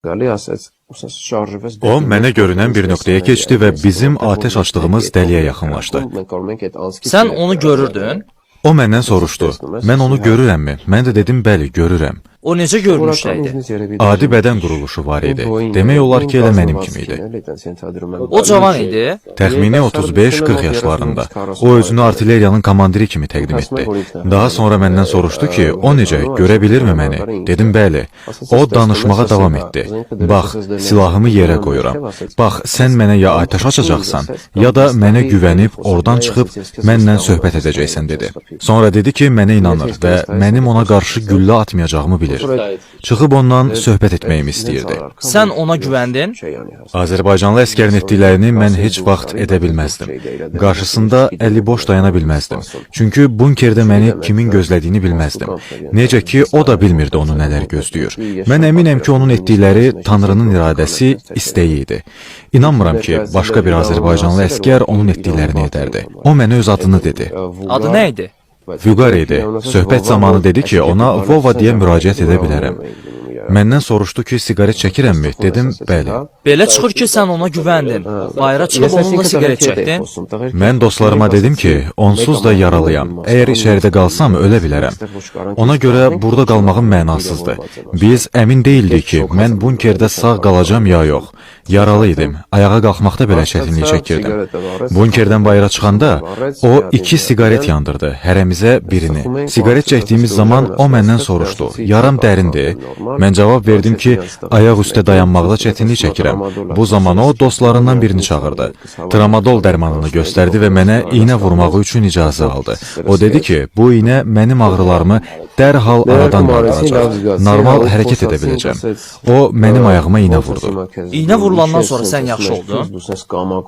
O, mənə görünən bir nöqtəyə keçdi və bizim atəş açdığımız dəliyə yaxınlaşdı. Sən onu görürdün? O məndən soruşdu, mən onu görürəmmi? Mən də dedim, bəli, görürəm. O necə görünüşdəydi? Adi bədən quruluşu var idi. Demək olar ki, elə mənim kimi idi. O cavan idi? Təxmini 35-40 yaşlarında. O özünü artilleriyanın komandiri kimi təqdim etdi. Daha sonra məndən soruşdu ki, o necə, görə bilirmi məni? Dedim, bəli. O danışmağa davam etdi. Bax, silahımı yerə qoyuram. Bax, sən mənə ya atəş açacaqsan, ya da mənə güvənib oradan çıxıb mənlə söhbət edəcəksən, dedi. Sonra dedi ki, mənə inanır və mənim ona qarşı güllə atmayacağımı bilir. Çıxıb ondan söhbət etməyimi istəyirdi. Sən ona güvəndin? Azərbaycanlı əskərin etdiklərini mən heç vaxt edə bilməzdim. Qarşısında əli boş dayana bilməzdim. Çünki bunkerdə məni kimin gözlədiyini bilməzdim. Necə ki, o da bilmirdi onu nələr gözləyir. Mən əminəm ki, onun etdikləri Tanrının iradəsi, istəyi idi. İnanmıram ki, başqa bir Azərbaycanlı əskər onun etdiklərini edərdi. O mənə öz adını dedi. Adı nə idi? Vüqar idi. Söhbət zamanı dedi ki, ona Vova deyə müraciət edə bilərəm. Məndən soruşdu ki, siqaret çəkirəmmi? Dedim, bəli. Belə çıxır ki, sən ona güvəndin. Bayra çıxıb onunla siqaret çəkdin. Mən dostlarıma dedim ki, onsuz da yaralıyam. Əgər içəridə qalsam, ölə bilərəm. Ona görə burada qalmağım mənasızdır. Biz əmin deyildik ki, mən bunkerdə sağ qalacam ya yox. Yaralı idim. Ayağa qalxmaqda belə çətinlik çəkirdim. Bunkerdən bayıra çıxanda o 2 siqaret yandırdı, hərəmizə birini. Siqaret çəkdiyimiz zaman o məndən soruşdu. Yaram dərindir. Mən cavab verdim ki, ayaq üstə dayanmaqda çətinlik çəkirəm. Bu zaman o dostlarından birini çağırdı. Tramadol dərmanını göstərdi və mənə iynə vurmağı üçün icazə aldı. O dedi ki, bu iynə mənim ağrılarımı dərhal aradan qaldıracaq. Normal hərəkət edə biləcəm. O mənim ayağıma iynə vurdu. İynə vurulandan sonra sən yaxşı oldun?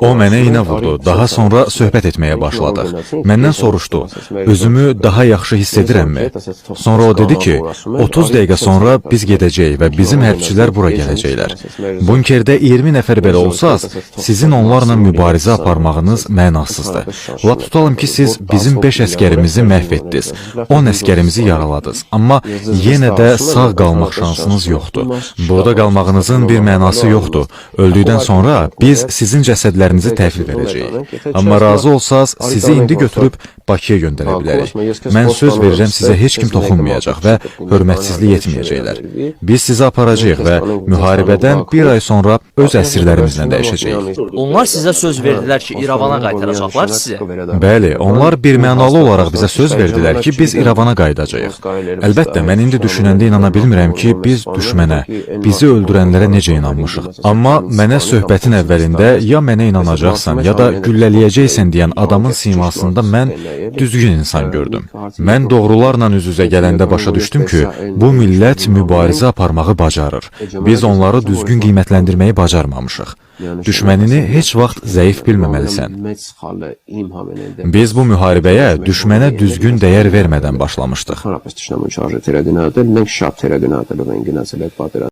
O mənə iynə vurdu. Daha sonra söhbət etməyə başladıq. Məndən soruşdu, özümü daha yaxşı hiss edirəmmi? Sonra o dedi ki, 30 dəqiqə sonra biz gedəcəyik və bizim hərbçilər bura gələcəklər. Bunkerdə 20 nəfər belə olsaz, sizin onlarla mübarizə aparmağınız mənasızdır. Lap tutalım ki, siz bizim 5 əskərimizi məhv etdiniz, 10 əskərimizi yaraladınız. Amma yenə də sağ qalmaq şansınız yoxdur. Burada qalmağınızın bir mənası yoxdur. Öldükdən sonra biz sizin cəsədlərinizi təhvil verəcəyik. Amma razı olsaz, sizi indi götürüb Bakıya göndərə bilərik. Mən söz verirəm, sizə heç kim toxunmayacaq və hörmətsizlik etməyəcəklər. Biz sizi aparacağıq və müharibədən bir ay sonra öz əsirlərimizlə dəyişəcəyik. Onlar sizə söz verdilər ki, İrəvana qaytaracaqlar sizi. Bəli, onlar birmənalı olaraq bizə söz verdilər ki, biz İrəvana qayıdacağıq. Əlbəttə, mən indi düşünəndə inana bilmirəm ki, biz düşmənə, bizi öldürənlərə necə inanmışıq. Amma mənə söhbətin əvvəlində ya mənə inanacaqsan, ya da güllələyəcəksən deyən adamın simasında mən düzgün insan gördüm. Mən doğrularla üz-üzə gələndə başa düşdüm ki, bu millət mübarizə aparmağı bacarır. Biz onları düzgün qiymətləndirməyi bacarmamışıq. Düşmənini heç vaxt zəif bilməməlisən. Biz bu müharibəyə düşmənə düzgün dəyər vermədən başlamışdıq.